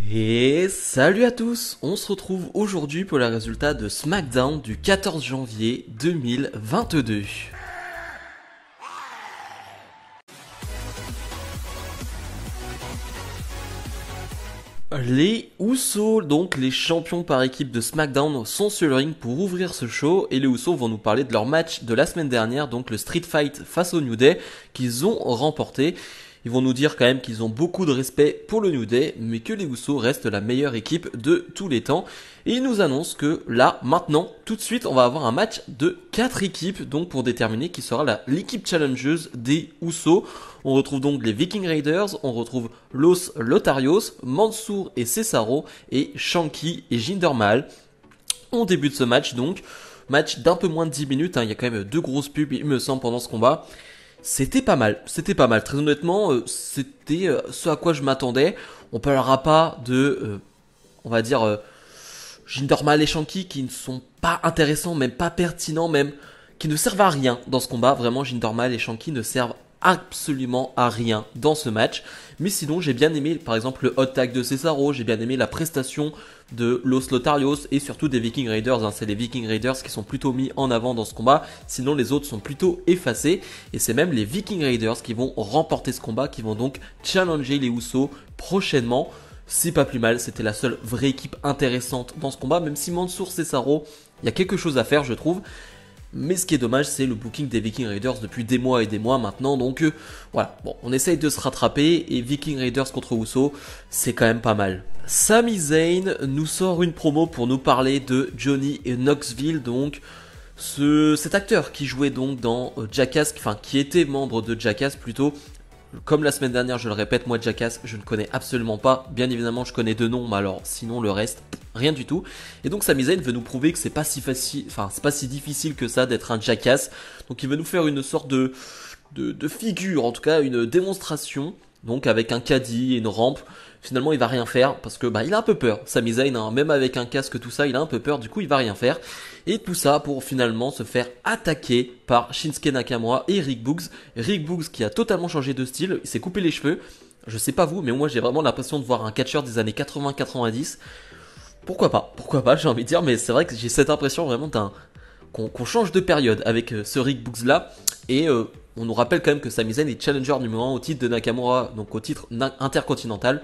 Et salut à tous, on se retrouve aujourd'hui pour les résultats de SmackDown du 14 janvier 2022. Les Usos, donc les champions par équipe de SmackDown, sont sur le ring pour ouvrir ce show et les Usos vont nous parler de leur match de la semaine dernière, donc le Street Fight face au New Day, qu'ils ont remporté. Ils vont nous dire quand même qu'ils ont beaucoup de respect pour le New Day, mais que les Usos restent la meilleure équipe de tous les temps. Et ils nous annoncent que là, maintenant, tout de suite, on va avoir un match de 4 équipes, donc pour déterminer qui sera l'équipe challengeuse des Usos. On retrouve donc les Viking Raiders, on retrouve Los Lotarios, Mansour et Cesaro, et Shanky et Jinder Mahal. On débute ce match donc, match d'un peu moins de 10 minutes, il y a quand même 2 grosses pubs il me semble pendant ce combat. C'était pas mal, très honnêtement, c'était ce à quoi je m'attendais. On parlera pas de, on va dire, Jinder Mahal et Shanky qui ne sont pas intéressants, même pas pertinents, même qui ne servent à rien dans ce combat. Vraiment, Jinder Mahal et Shanky ne servent absolument à rien dans ce match. Mais sinon, j'ai bien aimé par exemple le hot tag de Cesaro, j'ai bien aimé la prestation de Los Lotarios et surtout des Viking Raiders. C'est les Viking Raiders qui sont plutôt mis en avant dans ce combat, sinon les autres sont plutôt effacés. Et c'est même les Viking Raiders qui vont remporter ce combat, qui vont donc challenger les Usos prochainement. C'est pas plus mal, c'était la seule vraie équipe intéressante dans ce combat, même si Mansour Cesaro, il y a quelque chose à faire je trouve. Mais ce qui est dommage, c'est le booking des Viking Raiders depuis des mois et des mois maintenant. Donc voilà, bon, on essaye de se rattraper. Et Viking Raiders contre Usos, c'est quand même pas mal. Sami Zayn nous sort une promo pour nous parler de Johnny Knoxville. Donc cet acteur qui jouait donc dans Jackass, enfin qui était membre de Jackass plutôt. Comme la semaine dernière, je le répète, moi Jackass, je ne connais absolument pas. Bien évidemment, je connais deux noms, mais alors sinon le reste, rien du tout. Et donc Sami Zayn veut nous prouver que c'est pas si facile, enfin c'est pas si difficile que ça d'être un Jackass. Donc il veut nous faire une sorte de figure, en tout cas une démonstration. Donc avec un caddie et une rampe. Finalement il va rien faire parce que il a un peu peur. Sami Zayn, hein, même avec un casque tout ça, il a un peu peur. Du coup il va rien faire. Et tout ça pour finalement se faire attaquer par Shinsuke Nakamura et Rick Boogs. Rick Boogs qui a totalement changé de style, il s'est coupé les cheveux. Je sais pas vous, mais moi j'ai vraiment l'impression de voir un catcheur des années 80-90. Pourquoi pas, j'ai envie de dire, mais c'est vrai que j'ai cette impression vraiment qu'on change de période avec ce Rick Boogs là. Et on nous rappelle quand même que Sami Zayn est challenger numéro 1 au titre de Nakamura, donc au titre intercontinental.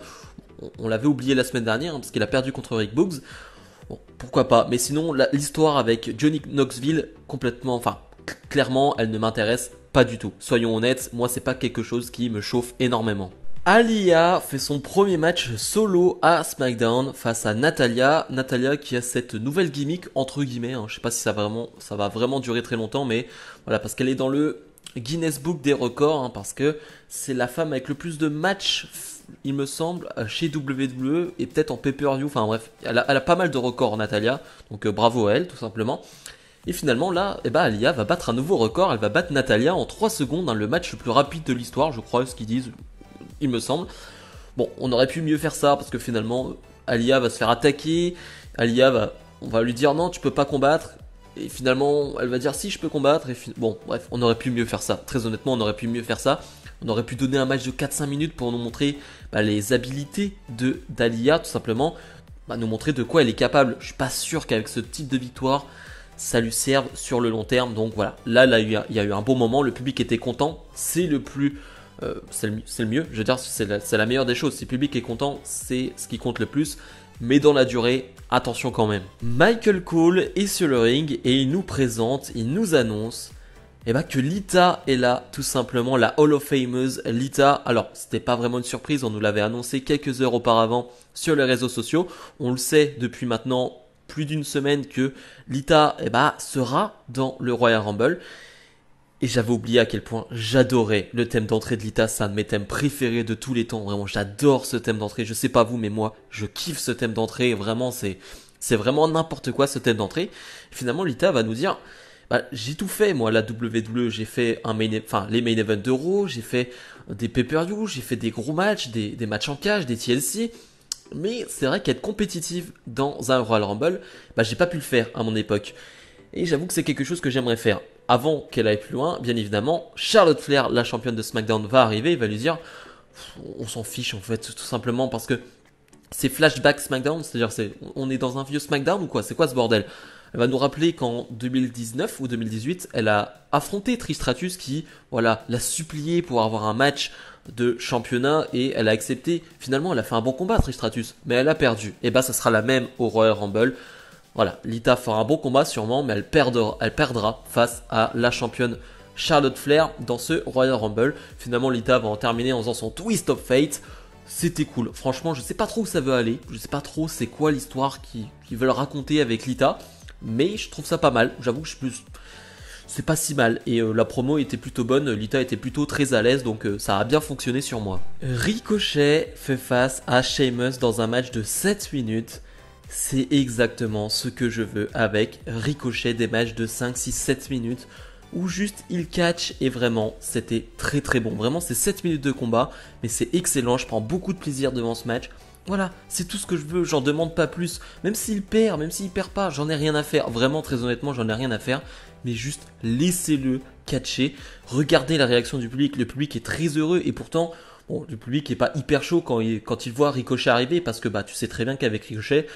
On l'avait oublié la semaine dernière, parce qu'il a perdu contre Rick Boogs. Bon, pourquoi pas, mais sinon l'histoire avec Johnny Knoxville, complètement, enfin clairement elle ne m'intéresse pas du tout. Soyons honnêtes, moi c'est pas quelque chose qui me chauffe énormément. Aliyah fait son premier match solo à SmackDown face à Natalya. Natalya qui a cette nouvelle gimmick entre guillemets, je sais pas si ça va vraiment durer très longtemps, mais voilà, parce qu'elle est dans le Guinness Book des records, parce que c'est la femme avec le plus de matchs, il me semble, chez WWE et peut-être en pay-per-view. Enfin bref, elle a pas mal de records, Natalya. Donc bravo à elle, tout simplement. Et finalement, là, Aliyah va battre un nouveau record. Elle va battre Natalya en 3 secondes, le match le plus rapide de l'histoire, je crois, ce qu'ils disent, il me semble. Bon, on aurait pu mieux faire ça parce que finalement, Aliyah va se faire attaquer. On va lui dire non, tu peux pas combattre. Et finalement, elle va dire si, je peux combattre. Bon, bref, on aurait pu mieux faire ça. Très honnêtement, on aurait pu mieux faire ça. On aurait pu donner un match de 4-5 minutes pour nous montrer les habilités d'Aliyah, tout simplement. Nous montrer de quoi elle est capable. Je suis pas sûr qu'avec ce type de victoire, ça lui serve sur le long terme. Donc voilà, là il y a eu un bon moment. Le public était content. C'est le plus... c'est le mieux. Je veux dire, c'est la meilleure des choses. Si le public est content, c'est ce qui compte le plus. Mais dans la durée, attention quand même. Michael Cole est sur le ring et il nous présente, il nous annonce que Lita est là, tout simplement, la Hall of Fameuse Lita. Alors, c'était pas vraiment une surprise, on nous l'avait annoncé quelques heures auparavant sur les réseaux sociaux. On le sait depuis maintenant plus d'une semaine que Lita sera dans le Royal Rumble. Et j'avais oublié à quel point j'adorais le thème d'entrée de Lita, c'est un de mes thèmes préférés de tous les temps. Vraiment, j'adore ce thème d'entrée. Je sais pas vous, mais moi, je kiffe ce thème d'entrée. Vraiment, c'est vraiment n'importe quoi ce thème d'entrée. Finalement, Lita va nous dire... j'ai tout fait moi, la WWE, j'ai fait les main events d'Euro, j'ai fait des pay-per-view, j'ai fait des gros matchs, des matchs en cage, des TLC, mais c'est vrai qu'être compétitive dans un Royal Rumble, j'ai pas pu le faire à mon époque, et j'avoue que c'est quelque chose que j'aimerais faire. Avant qu'elle aille plus loin, bien évidemment, Charlotte Flair, la championne de SmackDown, va arriver, il va lui dire, on s'en fiche en fait, tout simplement parce que c'est flashback SmackDown, c'est-à-dire on est dans un vieux SmackDown ou quoi? C'est quoi ce bordel? Elle va nous rappeler qu'en 2019 ou 2018, elle a affronté Trish Stratus qui, voilà, l'a supplié pour avoir un match de championnat et elle a accepté. Finalement, elle a fait un bon combat, Trish Stratus, mais elle a perdu. Et bah, ça sera la même au Royal Rumble. Voilà, Lita fera un bon combat sûrement, mais elle perdra face à la championne Charlotte Flair dans ce Royal Rumble. Finalement, Lita va en terminer en faisant son Twist of Fate. C'était cool. Franchement, je sais pas trop où ça veut aller. Je sais pas trop c'est quoi l'histoire qu'ils veulent raconter avec Lita. Mais je trouve ça pas mal. J'avoue que c'est pas si mal. Et la promo était plutôt bonne. Lita était plutôt très à l'aise. Donc ça a bien fonctionné sur moi. Ricochet fait face à Sheamus dans un match de 7 minutes. C'est exactement ce que je veux avec Ricochet, des matchs de 5, 6, 7 minutes où juste il catch et vraiment c'était très très bon. Vraiment c'est 7 minutes de combat mais c'est excellent, je prends beaucoup de plaisir devant ce match. Voilà, c'est tout ce que je veux, j'en demande pas plus. Même s'il perd, même s'il perd pas, j'en ai rien à faire. Vraiment très honnêtement j'en ai rien à faire. Mais juste laissez-le catcher. Regardez la réaction du public, le public est très heureux et pourtant... Bon, le public est pas hyper chaud quand il voit Ricochet arriver parce que bah tu sais très bien qu'avec Ricochet,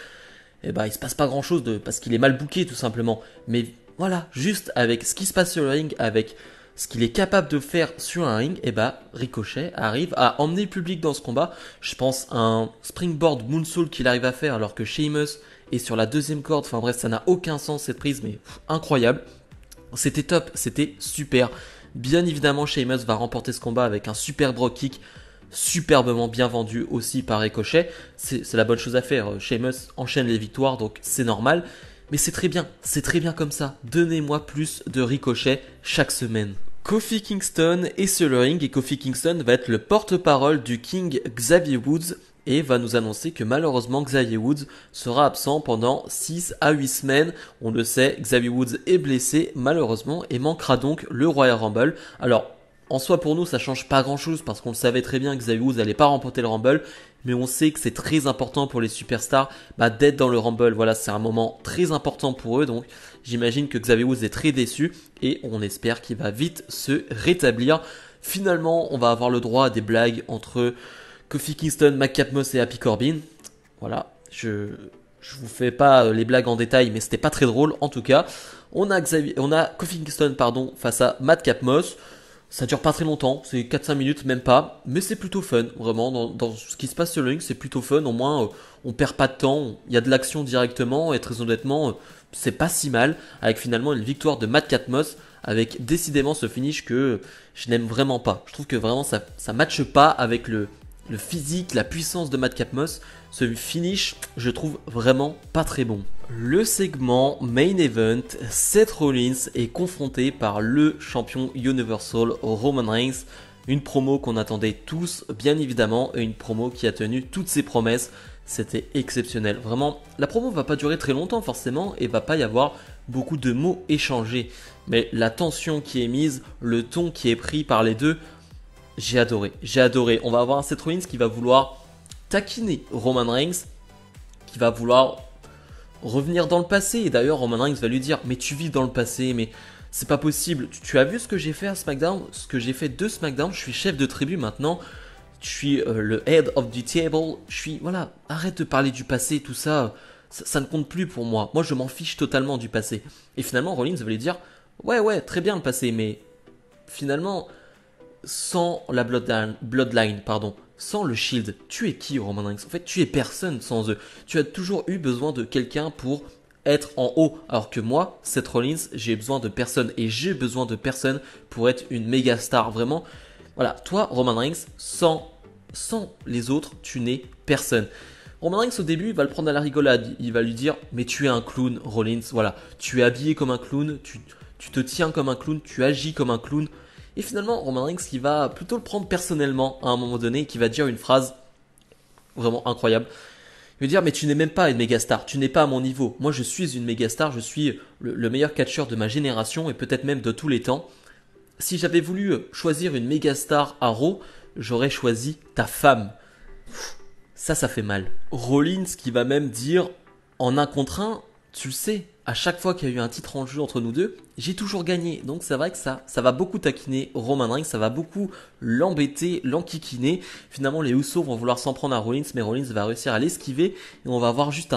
eh bah il se passe pas grand chose parce qu'il est mal booké tout simplement. Mais voilà, juste avec ce qui se passe sur le ring, avec ce qu'il est capable de faire sur un ring, et bah Ricochet arrive à emmener le public dans ce combat. Je pense à un springboard moonsault qu'il arrive à faire alors que Sheamus est sur la deuxième corde. Enfin bref, ça n'a aucun sens cette prise, mais incroyable. C'était top, c'était super. Bien évidemment, Sheamus va remporter ce combat avec un super Brogue Kick, superbement bien vendu aussi par Ricochet. C'est la bonne chose à faire. Sheamus enchaîne les victoires, donc c'est normal. Mais c'est très bien comme ça. Donnez-moi plus de Ricochet chaque semaine. Kofi Kingston est sur le ring et Kofi Kingston va être le porte-parole du King Xavier Woods et va nous annoncer que malheureusement Xavier Woods sera absent pendant 6 à 8 semaines. On le sait, Xavier Woods est blessé malheureusement et manquera donc le Royal Rumble. Alors, en soi pour nous ça change pas grand chose parce qu'on le savait très bien que Xavier Woods n'allait pas remporter le Rumble, mais on sait que c'est très important pour les superstars d'être dans le Rumble. Voilà, c'est un moment très important pour eux, donc j'imagine que Xavier Woods est très déçu et on espère qu'il va vite se rétablir. Finalement, on va avoir le droit à des blagues entre Kofi Kingston, McCap Moss et Happy Corbin. Voilà, je vous fais pas les blagues en détail, mais c'était pas très drôle en tout cas. On a Kofi Kingston face à Madcap Moss. Ça dure pas très longtemps, c'est 4-5 minutes, même pas, mais c'est plutôt fun, vraiment, dans ce qui se passe sur le ring, c'est plutôt fun, au moins on perd pas de temps, il y a de l'action directement, et très honnêtement, c'est pas si mal, avec finalement une victoire de Madcap Moss, avec décidément ce finish que je n'aime vraiment pas. Je trouve que vraiment ça matche pas avec le physique, la puissance de Madcap Moss. Ce finish, je trouve vraiment pas très bon. Le segment Main Event, Seth Rollins est confronté par le champion Universal Roman Reigns. Une promo qu'on attendait tous, bien évidemment, et une promo qui a tenu toutes ses promesses. C'était exceptionnel. Vraiment, la promo va pas durer très longtemps forcément et va pas y avoir beaucoup de mots échangés. Mais la tension qui est mise, le ton qui est pris par les deux, j'ai adoré. On va avoir un Seth Rollins qui va vouloir taquiner Roman Reigns, qui va vouloir revenir dans le passé. Et d'ailleurs, Roman Reigns va lui dire: mais tu vis dans le passé, mais c'est pas possible. Tu as vu ce que j'ai fait à SmackDown, ce que j'ai fait de SmackDown. Je suis chef de tribu maintenant. Je suis le head of the table. Voilà, arrête de parler du passé, tout ça. Ça ne compte plus pour moi. Moi, je m'en fiche totalement du passé. Et finalement, Rollins va lui dire: ouais, très bien le passé, mais finalement, sans la bloodline, sans le Shield, tu es qui, Roman Reigns? En fait, tu es personne sans eux. Tu as toujours eu besoin de quelqu'un pour être en haut, alors que moi, Seth Rollins, j'ai besoin de personne et j'ai besoin de personne pour être une méga star. Vraiment, voilà, toi, Roman Reigns, sans les autres, tu n'es personne. Roman Reigns, au début, il va le prendre à la rigolade. Il va lui dire: mais tu es un clown, Rollins. Voilà, tu es habillé comme un clown, tu te tiens comme un clown, tu agis comme un clown. Et finalement, Roman Reigns qui va plutôt le prendre personnellement à un moment donné, qui va dire une phrase vraiment incroyable. Il va dire: mais tu n'es même pas une méga star, tu n'es pas à mon niveau. Moi, je suis une méga star, je suis le meilleur catcheur de ma génération et peut-être même de tous les temps. Si j'avais voulu choisir une méga star à Raw, j'aurais choisi ta femme. Ça fait mal. Rollins qui va même dire en un contre un: tu le sais, à chaque fois qu'il y a eu un titre en jeu entre nous deux, j'ai toujours gagné. Donc c'est vrai que ça va beaucoup taquiner Roman Reigns, ça va beaucoup l'embêter, l'enquiquiner. Finalement, les Usos vont vouloir s'en prendre à Rollins, mais Rollins va réussir à l'esquiver et on va avoir juste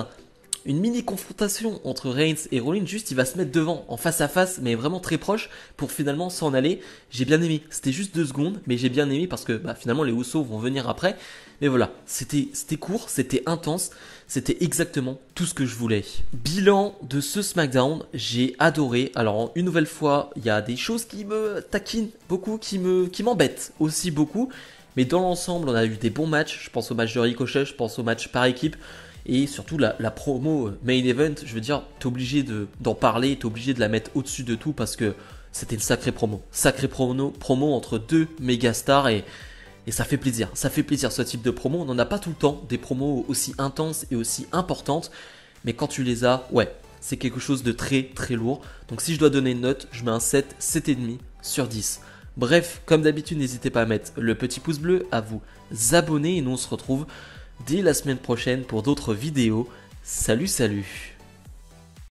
une mini confrontation entre Reigns et Rollins. Juste, il va se mettre devant, en face à face, mais vraiment très proche, pour finalement s'en aller. J'ai bien aimé. C'était juste 2 secondes, mais j'ai bien aimé parce que finalement les Usos vont venir après. Mais voilà, c'était court, c'était intense, c'était exactement tout ce que je voulais. Bilan de ce SmackDown, j'ai adoré. Alors une nouvelle fois, il y a des choses qui me taquinent beaucoup, qui m'embêtent aussi beaucoup. Mais dans l'ensemble, on a eu des bons matchs. Je pense au match de Ricochet, je pense au match par équipe. Et surtout la promo main event, je veux dire, t'es obligé d'en parler, t'es obligé de la mettre au-dessus de tout parce que c'était une sacrée promo. Sacrée promo entre 2 méga stars et ça fait plaisir. Ça fait plaisir ce type de promo. On n'en a pas tout le temps des promos aussi intenses et aussi importantes. Mais quand tu les as, ouais, c'est quelque chose de très très lourd. Donc si je dois donner une note, je mets un 7, 7,5 sur 10. Bref, comme d'habitude, n'hésitez pas à mettre le petit pouce bleu, à vous abonner et nous on se retrouve dès la semaine prochaine pour d'autres vidéos. Salut, salut!